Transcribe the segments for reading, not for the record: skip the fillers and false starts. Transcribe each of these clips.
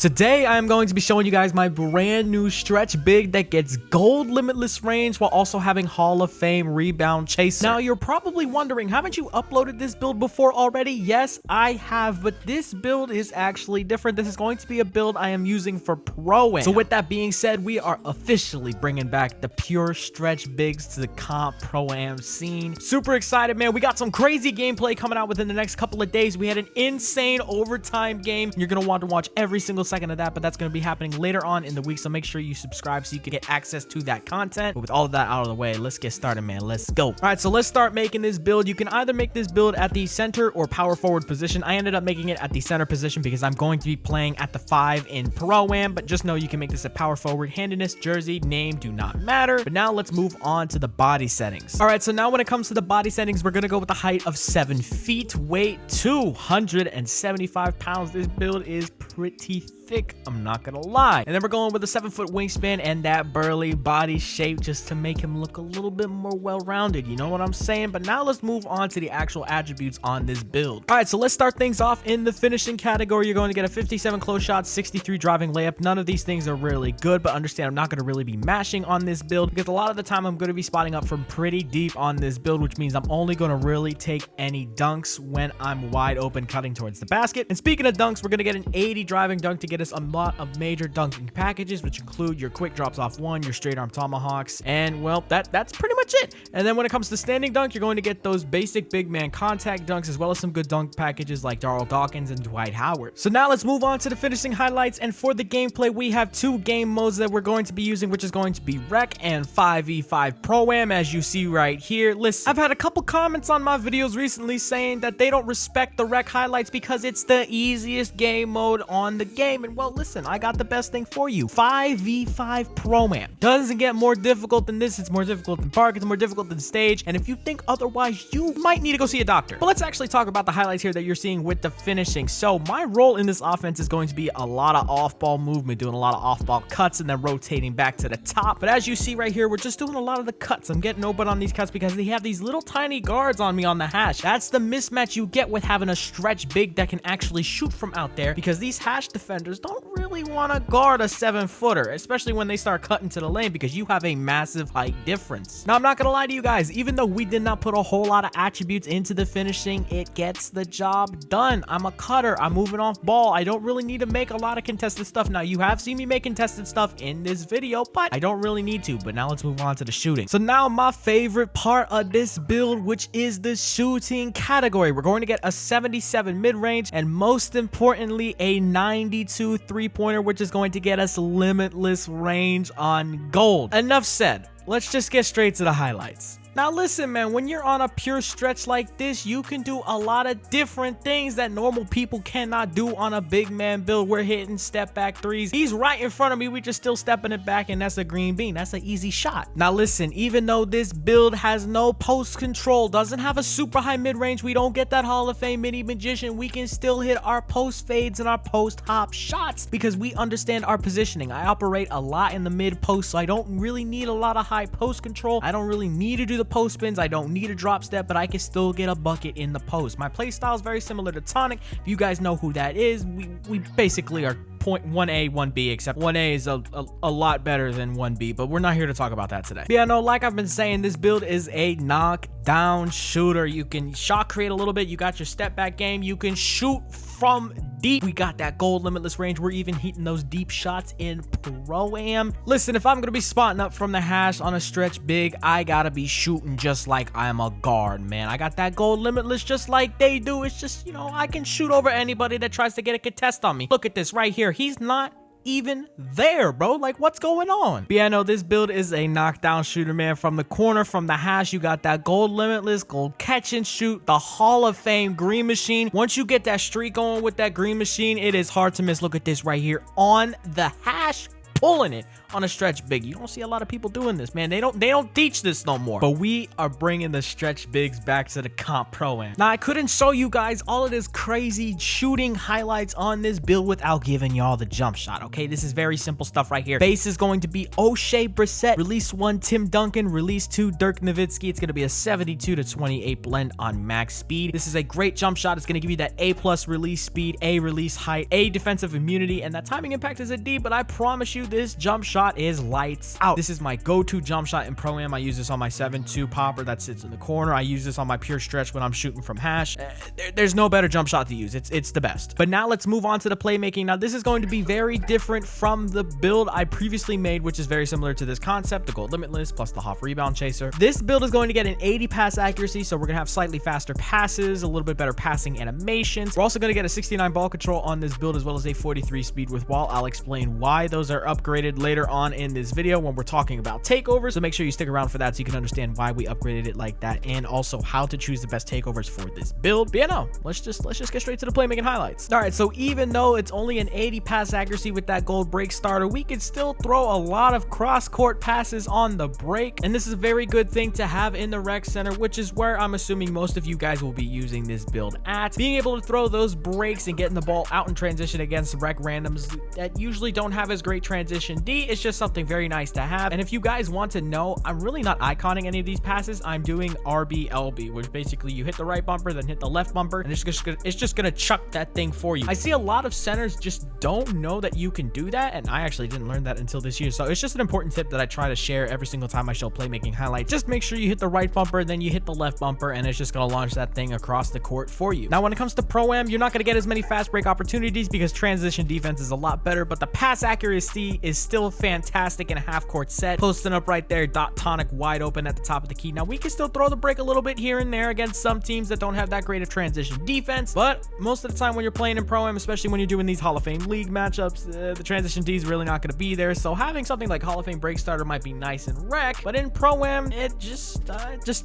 Today, I am going to be showing you guys my brand new stretch big that gets gold limitless range while also having Hall of Fame rebound chaser. Now, you're probably wondering, haven't you uploaded this build before already? Yes, I have, but this build is actually different. This is going to be a build I am using for Pro-Am. So with that being said, we are officially bringing back the pure stretch bigs to the comp Pro-Am scene. Super excited, man. We got some crazy gameplay coming out within the next couple of days. We had an insane overtime game. You're going to want to watch every single second of that, but that's going to be happening later on in the week, so make sure you subscribe so you can get access to that content. But with all of that out of the way, let's get started, man. Let's go. All right, so let's start making this build. You can either make this build at the center or power forward position. I ended up making it at the center position because I'm going to be playing at the 5 in Pro-Am, but just know you can make this a power forward. Handedness, jersey, name do not matter. But now let's move on to the body settings. All right, so now when it comes to the body settings, we're going to go with the height of 7 feet, weight 275 pounds. This build is pretty thick, I'm not gonna lie. And then we're going with a 7-foot wingspan and that burly body shape just to make him look a little bit more well-rounded, you know what I'm saying? But now let's move on to the actual attributes on this build. All right, so let's start things off in the finishing category. You're going to get a 57 close shot, 63 driving layup. None of these things are really good, but understand I'm not going to really be mashing on this build because a lot of the time I'm going to be spotting up from pretty deep on this build, which means I'm only going to really take any dunks when I'm wide open cutting towards the basket. And speaking of dunks, we're going to get an 80 driving dunk to get us a lot of major dunking packages, which include your quick drops off one, your straight arm tomahawks, and well, that's pretty much it. And then when it comes to standing dunk, you're going to get those basic big man contact dunks as well as some good dunk packages like Darryl Dawkins and Dwight Howard. So now let's move on to the finishing highlights, and for the gameplay, we have 2 game modes that we're going to be using, which is going to be Rec and 5v5 Pro-Am, as you see right here. Listen, I've had a couple comments on my videos recently saying that they don't respect the Rec highlights because it's the easiest game mode on the game, and well, listen, I got the best thing for you. 5v5 Pro-Am doesn't get more difficult than this. It's more difficult than Park. It's more difficult than Stage. And if you think otherwise, you might need to go see a doctor. But let's actually talk about the highlights here that you're seeing with the finishing. So my role in this offense is going to be a lot of off-ball movement, doing a lot of off-ball cuts and then rotating back to the top. But as you see right here, we're just doing a lot of the cuts. I'm getting open on these cuts because they have these little tiny guards on me on the hash. That's the mismatch you get with having a stretch big that can actually shoot from out there, because these hash defenders don't really want to guard a 7-footer, especially when they start cutting to the lane, because you have a massive height difference. Now, I'm not gonna lie to you guys, even though we did not put a whole lot of attributes into the finishing, it gets the job done. I'm a cutter, I'm moving off ball, I don't really need to make a lot of contested stuff. Now, you have seen me make contested stuff in this video, but I don't really need to. But now let's move on to the shooting. So now my favorite part of this build, which is the shooting category. We're going to get a 77 mid-range and most importantly a 92 three-pointer, which is going to get us limitless range on gold. Enough said. Let's just get straight to the highlights. Now listen, man, when you're on a pure stretch like this, you can do a lot of different things that normal people cannot do on a big man build. We're hitting step back threes. He's right in front of me. We just still stepping it back, and that's a green bean. That's an easy shot. Now listen, even though this build has no post control, doesn't have a super high mid-range, we don't get that Hall of Fame mini magician, we can still hit our post fades and our post hop shots because we understand our positioning. I operate a lot in the mid post, so I don't really need a lot of high post control. I don't really need to do the post spins. I don't need a drop step, but I can still get a bucket in the post. My play style is very similar to Tonic. If you guys know who that is, we basically are 1A, 1B, except 1A is a lot better than 1B, but we're not here to talk about that today. But yeah, no, like I've been saying, this build is a knockdown shooter. You can shot create a little bit. You got your step back game. You can shoot from deep. We got that gold limitless range. We're even hitting those deep shots in Pro-Am. Listen, if I'm going to be spotting up from the hash on a stretch big, I got to be shooting just like I'm a guard, man. I got that gold limitless just like they do. It's just, you know, I can shoot over anybody that tries to get a contest on me. Look at this right here. He's not even there, bro. Like, what's going on? But yeah, no, this build is a knockdown shooter, man. From the corner, from the hash, you got that gold limitless, gold catch and shoot, the Hall of Fame green machine. Once you get that streak going with that green machine, it is hard to miss. Look at this right here on the hash. pulling it on a stretch big. You don't see a lot of people doing this, man. They don't teach this no more. But we are bringing the stretch bigs back to the comp pro-am. Now, I couldn't show you guys all of this crazy shooting highlights on this build without giving y'all the jump shot, okay? This is very simple stuff right here. Base is going to be O'Shea Brissett, release 1 Tim Duncan, release 2 Dirk Nowitzki. It's going to be a 72-28 blend on max speed. This is a great jump shot. It's going to give you that A+ release speed, A release height, A defensive immunity, and that timing impact is a D, but I promise you this jump shot is lights out. This is my go-to jump shot in Pro-Am. I use this on my 7-2 popper that sits in the corner. I use this on my pure stretch when I'm shooting from hash. There's no better jump shot to use. It's the best. But now let's move on to the playmaking. Now this is going to be very different from the build I previously made, which is very similar to this concept, the Gold Limitless plus the HOF Rebound Chaser. This build is going to get an 80 pass accuracy, so we're going to have slightly faster passes, a little bit better passing animations. We're also going to get a 69 ball control on this build, as well as a 43 speed with wall. I'll explain why those are upgraded later on in this video when we're talking about takeovers, so make sure you stick around for that so you can understand why we upgraded it like that, and also how to choose the best takeovers for this build. But yeah, no, let's just get straight to the playmaking highlights. All right, so even though it's only an 80 pass accuracy with that gold break starter, we can still throw a lot of cross-court passes on the break, and this is a very good thing to have in the rec center, which is where I'm assuming most of you guys will be using this build at. Being able to throw those breaks and getting the ball out in transition against rec randoms that usually don't have as great transition D is just something very nice to have. And if you guys want to know, I'm really not iconing any of these passes. I'm doing RB-LB, which basically you hit the right bumper, then hit the left bumper, and it's just gonna chuck that thing for you. I see a lot of centers just don't know that you can do that, and I actually didn't learn that until this year. So it's just an important tip that I try to share every single time I show playmaking highlights. Just make sure you hit the right bumper, then you hit the left bumper, and it's just gonna launch that thing across the court for you. Now, when it comes to Pro-Am, you're not gonna get as many fast break opportunities because transition defense is a lot better, but the pass accuracy is still fantastic in a half court set. Posting up right there, dot tonic wide open at the top of the key. Now, we can still throw the break a little bit here and there against some teams that don't have that great of transition defense, but most of the time when you're playing in Pro-Am, especially when you're doing these Hall of Fame League matchups, the transition D is really not going to be there. So having something like Hall of Fame Break Starter might be nice in rec, but in Pro-Am, it just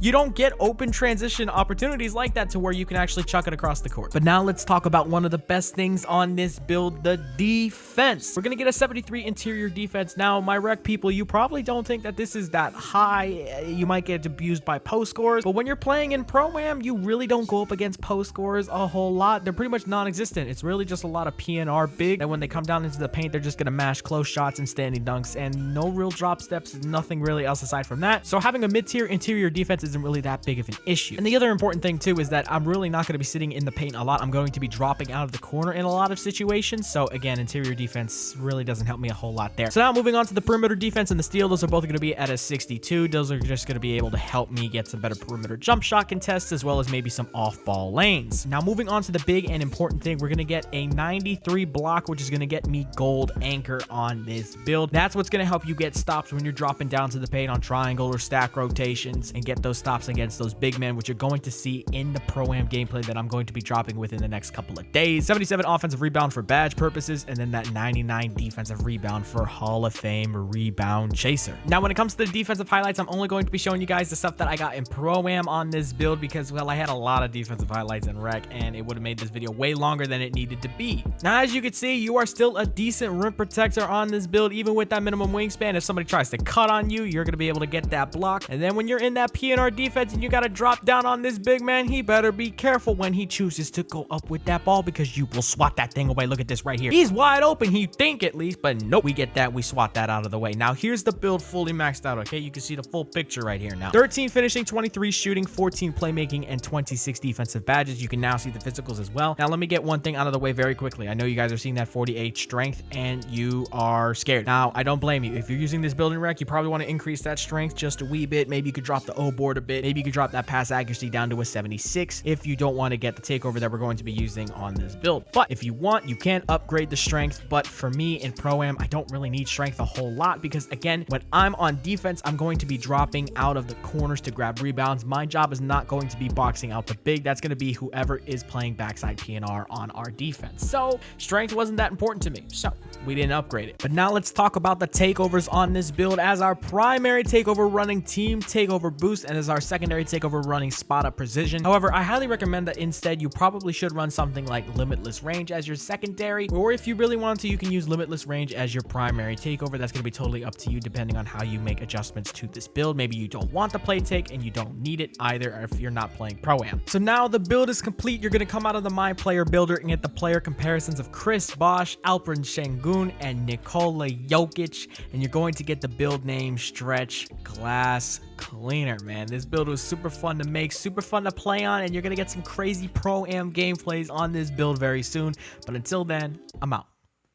you don't get open transition opportunities like that to where you can actually chuck it across the court. But now let's talk about one of the best things on this build, the defense. We're going to get a 73 interior defense. Now, my rec people, you probably don't think that this is that high. You might get abused by post scores, but when you're playing in Pro-Am, you really don't go up against post scores a whole lot. They're pretty much non-existent. It's really just a lot of PNR big, and when they come down into the paint, they're just going to mash close shots and standing dunks, and no real drop steps, nothing really else aside from that. So having a mid-tier interior defense isn't really that big of an issue. And the other important thing too is that I'm really not going to be sitting in the paint a lot. I'm going to be dropping out of the corner in a lot of situations. So again, interior defense really doesn't help me a whole lot there. So now moving on to the perimeter defense and the steal, those are both going to be at a 62. Those are just going to be able to help me get some better perimeter jump shot contests, as well as maybe some off-ball lanes. Now moving on to the big and important thing, we're going to get a 93 block, which is going to get me gold anchor on this build. That's what's going to help you get stops when you're dropping down to the paint on triangle or stack rotations and get those stops against those big men, which you're going to see in the Pro-Am gameplay that I'm going to be dropping within the next couple of days. 77 offensive rebound for badge purposes, and then that 99 defensive rebound for Hall of Fame rebound chaser. Now, when it comes to the defensive highlights, I'm only going to be showing you guys the stuff that I got in Pro-Am on this build because, well, I had a lot of defensive highlights in rec, and it would have made this video way longer than it needed to be. Now, as you can see, you are still a decent rim protector on this build, even with that minimum wingspan. If somebody tries to cut on you, you're going to be able to get that block. And then when you're in that PNR defense and you got to drop down on this big man, he better be careful when he chooses to go up with that ball because you will swat that thing away. Look at this right here. He's wide open, he think at least, but nope, we get that. We swat that out of the way. Now, here's the build fully maxed out, okay? You can see the full picture right here now. 13 finishing, 23 shooting, 14 playmaking, and 26 defensive badges. You can now see the physicals as well. Now, let me get one thing out of the way very quickly. I know you guys are seeing that 48 strength and you are scared. Now, I don't blame you. If you're using this building rec, you probably want to increase that strength just a wee bit. Maybe you could drop the O board a bit. Maybe you could drop that pass accuracy down to a 76 if you don't want to get the takeover that we're going to be using on this build. But if you want, you can upgrade the strength. But for me in Pro-Am, I don't really need strength a whole lot because, again, when I'm on defense, I'm going to be dropping out of the corners to grab rebounds. My job is not going to be boxing out the big. That's going to be whoever is playing backside PNR on our defense. So strength wasn't that important to me, so we didn't upgrade it. But now let's talk about the takeovers on this build. As our primary takeover running team takeover boost, and as our secondary takeover running spot up precision. However, I highly recommend that instead you probably should run something like limitless range as your secondary, or if you really want to, you can use limitless range as your your primary takeover. That's going to be totally up to you depending on how you make adjustments to this build. Maybe you don't want the play take and you don't need it either if you're not playing Pro-Am. So now the build is complete. You're going to come out of the My Player Builder and get the player comparisons of Chris Bosh, Alperen Şengün, and Nikola Jokic. And you're going to get the build name Stretch Glass Cleaner, man. This build was super fun to make, super fun to play on, and you're going to get some crazy Pro-Am gameplays on this build very soon. But until then, I'm out.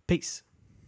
Peace.